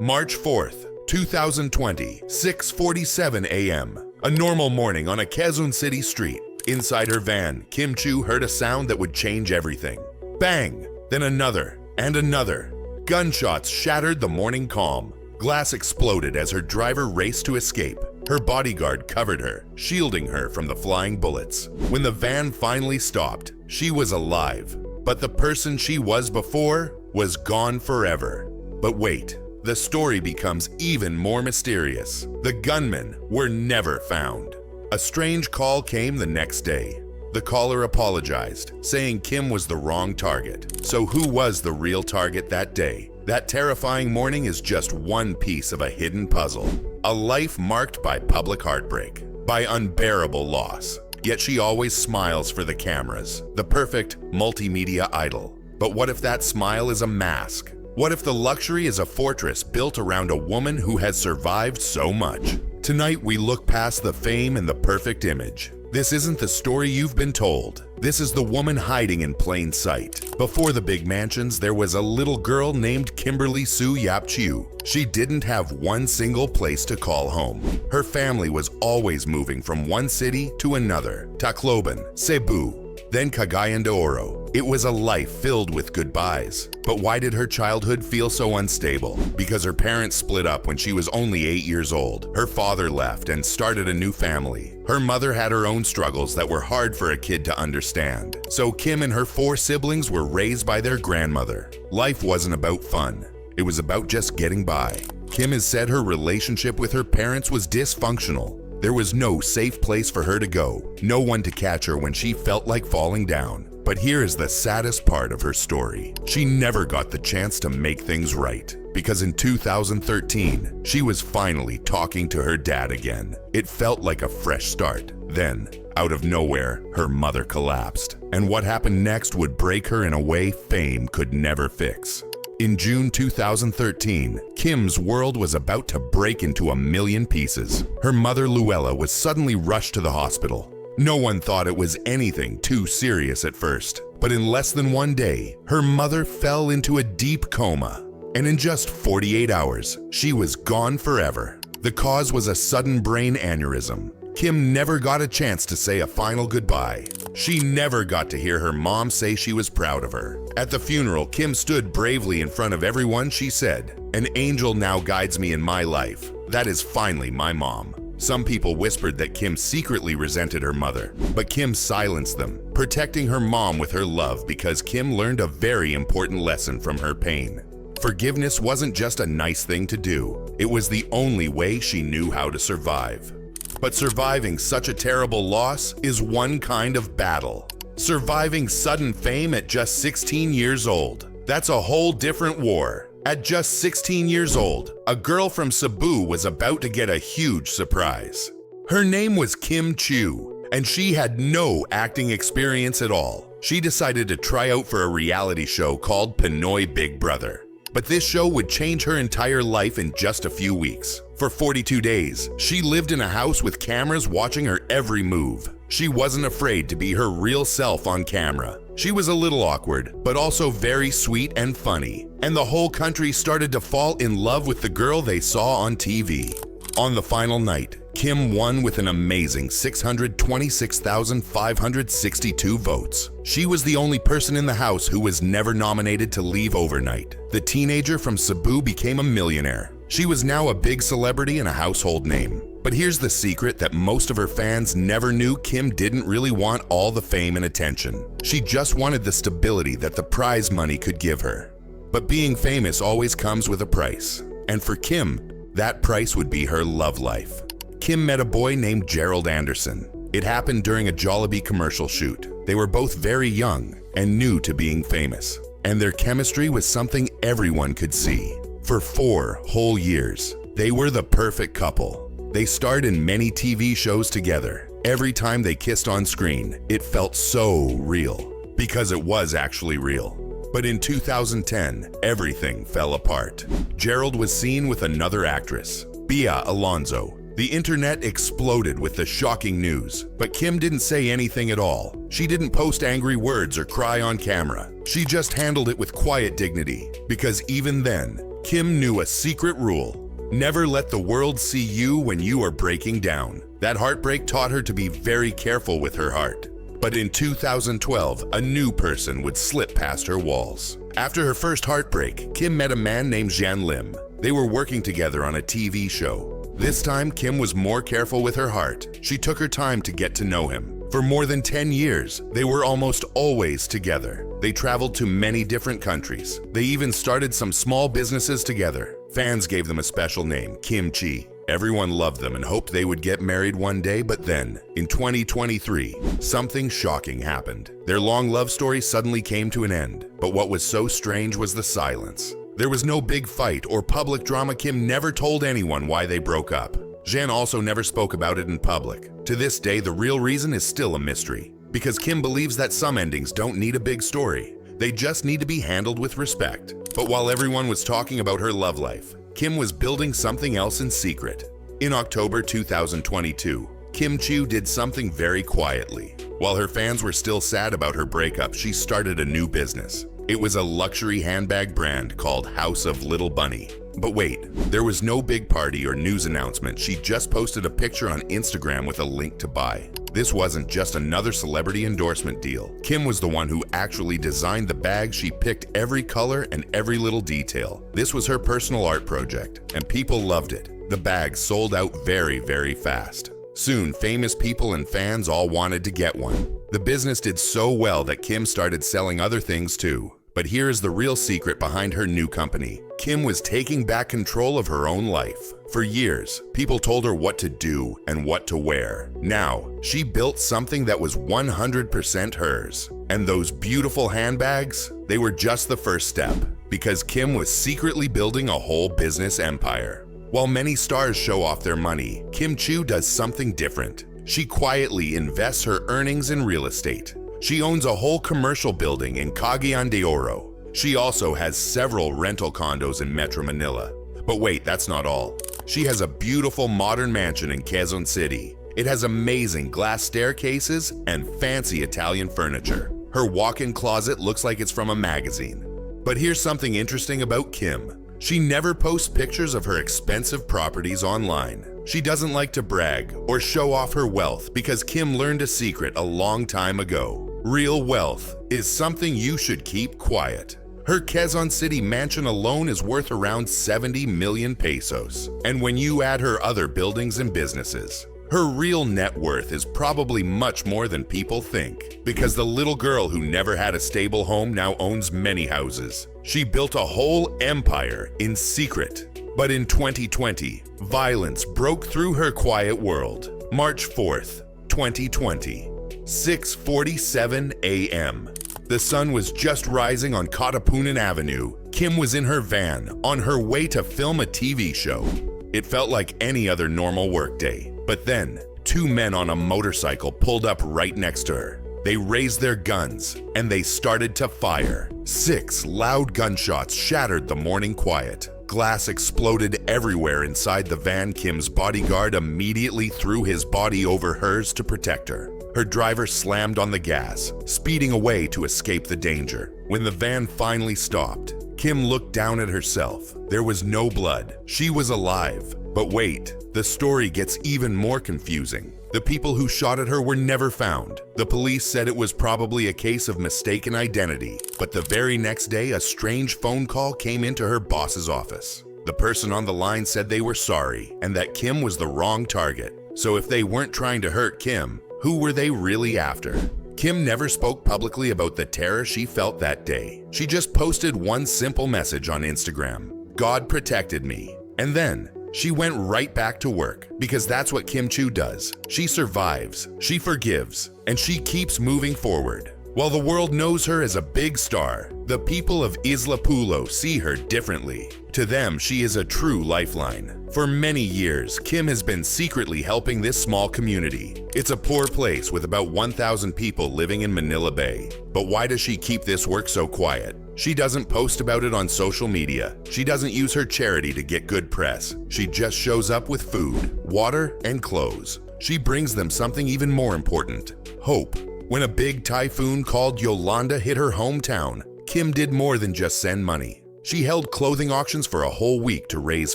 March 4th, 2020, 6:47 a.m. A normal morning on a Quezon City street. Inside her van, Kimchu heard a sound that would change everything. Bang! Then another, and another. Gunshots shattered the morning calm. Glass exploded as her driver raced to escape. Her bodyguard covered her, shielding her from the flying bullets. When the van finally stopped, she was alive. But the person she was before was gone forever. But wait, the story becomes even more mysterious. The gunmen were never found. A strange call came the next day. The caller apologized, saying Kim was the wrong target. So who was the real target that day? That terrifying morning is just one piece of a hidden puzzle. A life marked by public heartbreak, by unbearable loss. Yet she always smiles for the cameras, the perfect multimedia idol. But what if that smile is a mask? What if the luxury is a fortress built around a woman who has survived so much? Tonight we look past the fame and the perfect image. This isn't the story you've been told. This is the woman hiding in plain sight. Before the big mansions, there was a little girl named Kimberly Sue Yap Chiu. She didn't have one single place to call home. Her family was always moving from one city to another. Tacloban, Cebu, then Cagayan de Oro. It was a life filled with goodbyes. But why did her childhood feel so unstable? Because her parents split up when she was only 8 years old. Her father left and started a new family. Her mother had her own struggles that were hard for a kid to understand. So Kim and her 4 siblings were raised by their grandmother. Life wasn't about fun. It was about just getting by. Kim has said her relationship with her parents was dysfunctional. There was no safe place for her to go, no one to catch her when she felt like falling down. But here is the saddest part of her story. She never got the chance to make things right, because in 2013, she was finally talking to her dad again. It felt like a fresh start. Then, out of nowhere, her mother collapsed. And what happened next would break her in a way fame could never fix. In June 2013, Kim's world was about to break into a million pieces. Her mother, Luella, was suddenly rushed to the hospital. No one thought it was anything too serious at first, but in less than one day, her mother fell into a deep coma. And in just 48 hours, she was gone forever. The cause was a sudden brain aneurysm. Kim never got a chance to say a final goodbye. She never got to hear her mom say she was proud of her. At the funeral, Kim stood bravely in front of everyone. She said, "An angel now guides me in my life. That is finally my mom." Some people whispered that Kim secretly resented her mother, but Kim silenced them, protecting her mom with her love because Kim learned a very important lesson from her pain. Forgiveness wasn't just a nice thing to do. It was the only way she knew how to survive. But surviving such a terrible loss is one kind of battle. Surviving sudden fame at just 16 years old, that's a whole different war. At just 16 years old, a girl from Cebu was about to get a huge surprise. Her name was Kim Chiu, and she had no acting experience at all. She decided to try out for a reality show called Pinoy Big Brother. But this show would change her entire life in just a few weeks. For 42 days, she lived in a house with cameras watching her every move. She wasn't afraid to be her real self on camera. She was a little awkward, but also very sweet and funny. And the whole country started to fall in love with the girl they saw on TV. On the final night, Kim won with an amazing 626,562 votes. She was the only person in the house who was never nominated to leave overnight. The teenager from Cebu became a millionaire. She was now a big celebrity and a household name. But here's the secret that most of her fans never knew. Kim didn't really want all the fame and attention. She just wanted the stability that the prize money could give her. But being famous always comes with a price. And for Kim, that price would be her love life. Kim met a boy named Gerald Anderson. It happened during a Jollibee commercial shoot. They were both very young and new to being famous, and their chemistry was something everyone could see. For 4 whole years, they were the perfect couple. They starred in many TV shows together. Every time they kissed on screen, it felt so real, because it was actually real. But in 2010, everything fell apart. Gerald was seen with another actress, Bia Alonzo. The internet exploded with the shocking news, but Kim didn't say anything at all. She didn't post angry words or cry on camera. She just handled it with quiet dignity, because even then, Kim knew a secret rule: never let the world see you when you are breaking down. That heartbreak taught her to be very careful with her heart. But in 2012, a new person would slip past her walls. After her first heartbreak, Kim met a man named Jan Lim. They were working together on a TV show. This time, Kim was more careful with her heart. She took her time to get to know him. For more than 10 years, they were almost always together. They traveled to many different countries. They even started some small businesses together. Fans gave them a special name, Kimchi. Everyone loved them and hoped they would get married one day, but then, in 2023, something shocking happened. Their long love story suddenly came to an end, but what was so strange was the silence. There was no big fight or public drama. Kim never told anyone why they broke up. Jan also never spoke about it in public. To this day, the real reason is still a mystery, because Kim believes that some endings don't need a big story. They just need to be handled with respect. But while everyone was talking about her love life, Kim was building something else in secret. In October 2022, Kimchu did something very quietly. While her fans were still sad about her breakup, she started a new business. It was a luxury handbag brand called House of Little Bunny. But wait, there was no big party or news announcement. She just posted a picture on Instagram with a link to buy. This wasn't just another celebrity endorsement deal. Kim was the one who actually designed the bag. She picked every color and every little detail. This was her personal art project, and people loved it. The bag sold out very, very fast. Soon, famous people and fans all wanted to get one. The business did so well that Kim started selling other things too. But here's the real secret behind her new company. Kim was taking back control of her own life. For years, people told her what to do and what to wear. Now, she built something that was 100% hers. And those beautiful handbags, they were just the first step, because Kim was secretly building a whole business empire. While many stars show off their money, Kimchu does something different. She quietly invests her earnings in real estate. She owns a whole commercial building in Cagayan de Oro. She also has several rental condos in Metro Manila. But wait, that's not all. She has a beautiful modern mansion in Quezon City. It has amazing glass staircases and fancy Italian furniture. Her walk-in closet looks like it's from a magazine. But here's something interesting about Kim. She never posts pictures of her expensive properties online. She doesn't like to brag or show off her wealth because Kim learned a secret a long time ago. Real wealth is something you should keep quiet. Her Quezon City mansion alone is worth around 70 million pesos. And when you add her other buildings and businesses, her real net worth is probably much more than people think. Because the little girl who never had a stable home now owns many houses. She built a whole empire in secret. But in 2020, violence broke through her quiet world. March 4th, 2020, 6:47 a.m. The sun was just rising on Katapunan Avenue. Kim was in her van, on her way to film a TV show. It felt like any other normal workday. But then, two men on a motorcycle pulled up right next to her. They raised their guns, and they started to fire. 6 loud gunshots shattered the morning quiet. Glass exploded everywhere inside the van. Kim's bodyguard immediately threw his body over hers to protect her. Her driver slammed on the gas, speeding away to escape the danger. When the van finally stopped, Kim looked down at herself. There was no blood. She was alive. But wait, the story gets even more confusing. The people who shot at her were never found. The police said it was probably a case of mistaken identity. But the very next day, a strange phone call came into her boss's office. The person on the line said they were sorry and that Kim was the wrong target. So if they weren't trying to hurt Kim, who were they really after? Kim never spoke publicly about the terror she felt that day. She just posted one simple message on Instagram: "God protected me." And then, she went right back to work, because that's what Kimchu does. She survives, she forgives, and she keeps moving forward. While the world knows her as a big star, the people of Isla Pulo see her differently. To them, she is a true lifeline. For many years, Kim has been secretly helping this small community. It's a poor place with about 1,000 people living in Manila Bay. But why does she keep this work so quiet? She doesn't post about it on social media. She doesn't use her charity to get good press. She just shows up with food, water, and clothes. She brings them something even more important: hope. When a big typhoon called Yolanda hit her hometown, Kim did more than just send money. She held clothing auctions for a whole week to raise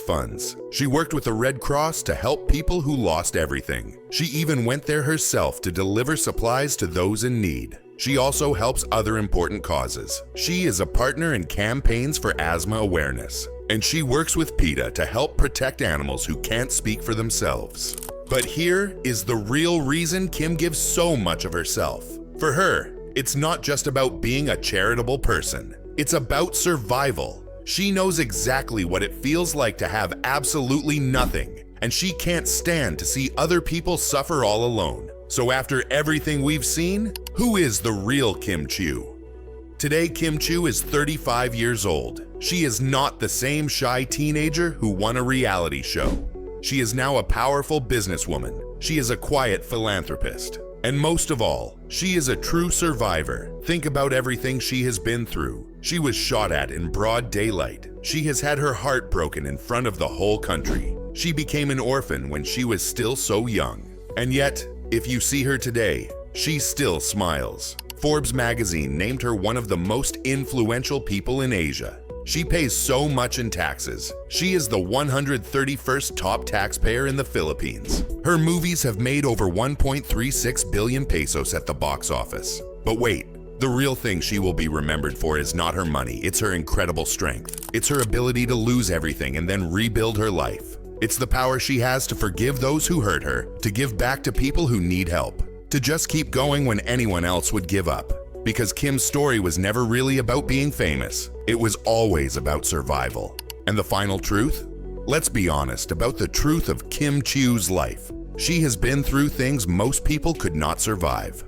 funds. She worked with the Red Cross to help people who lost everything. She even went there herself to deliver supplies to those in need. She also helps other important causes. She is a partner in campaigns for asthma awareness. And she works with PETA to help protect animals who can't speak for themselves. But here is the real reason Kim gives so much of herself. For her, it's not just about being a charitable person. It's about survival. She knows exactly what it feels like to have absolutely nothing, and she can't stand to see other people suffer all alone. So after everything we've seen, who is the real Kim Chiu? Today, Kim Chiu is 35 years old. She is not the same shy teenager who won a reality show. She is now a powerful businesswoman. She is a quiet philanthropist. And most of all, she is a true survivor. Think about everything she has been through. She was shot at in broad daylight. She has had her heart broken in front of the whole country. She became an orphan when she was still so young. And yet, if you see her today, she still smiles. Forbes magazine named her one of the most influential people in Asia. She pays so much in taxes. She is the 131st top taxpayer in the Philippines. Her movies have made over 1.36 billion pesos at the box office. But wait, the real thing she will be remembered for is not her money, it's her incredible strength. It's her ability to lose everything and then rebuild her life. It's the power she has to forgive those who hurt her, to give back to people who need help, to just keep going when anyone else would give up. Because Kim's story was never really about being famous. It was always about survival. And the final truth? Let's be honest about the truth of Kim Chiu's life. She has been through things most people could not survive.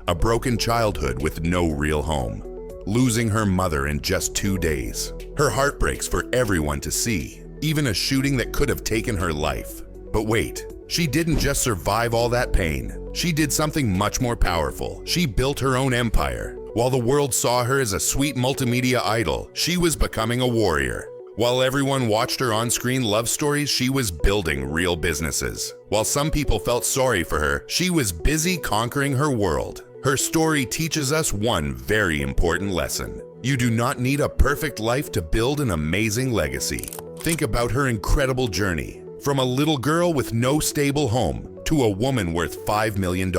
A broken childhood with no real home. Losing her mother in just 2 days. Her heartbreaks for everyone to see. Even a shooting that could have taken her life. But wait, she didn't just survive all that pain. She did something much more powerful. She built her own empire. While the world saw her as a sweet multimedia idol, she was becoming a warrior. While everyone watched her on-screen love stories, she was building real businesses. While some people felt sorry for her, she was busy conquering her world. Her story teaches us one very important lesson. You do not need a perfect life to build an amazing legacy. Think about her incredible journey. From a little girl with no stable home to a woman worth $5 million.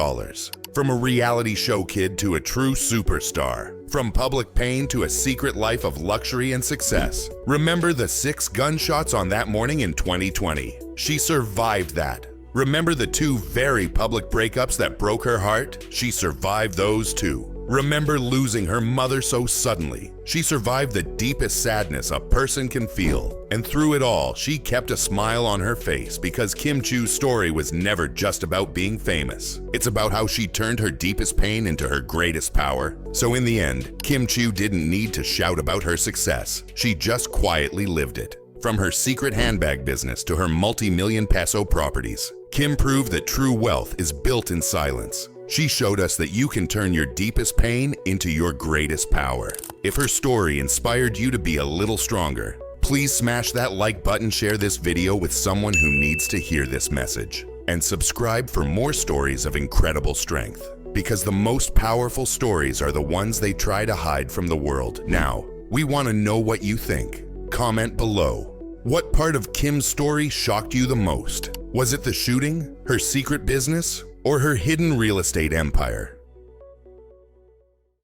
From a reality show kid to a true superstar. From public pain to a secret life of luxury and success. Remember the 6 gunshots on that morning in 2020. She survived that. Remember the 2 very public breakups that broke her heart? She survived those too. Remember losing her mother so suddenly? She survived the deepest sadness a person can feel. And through it all, she kept a smile on her face because Kim Chiu's story was never just about being famous. It's about how she turned her deepest pain into her greatest power. So in the end, Kim Chiu didn't need to shout about her success. She just quietly lived it. From her secret handbag business to her multi-million peso properties, Kim proved that true wealth is built in silence. She showed us that you can turn your deepest pain into your greatest power. If her story inspired you to be a little stronger, please smash that like button, share this video with someone who needs to hear this message, and subscribe for more stories of incredible strength. Because the most powerful stories are the ones they try to hide from the world. Now, we want to know what you think. Comment below. What part of Kim's story shocked you the most? Was it the shooting, her secret business, or her hidden real estate empire?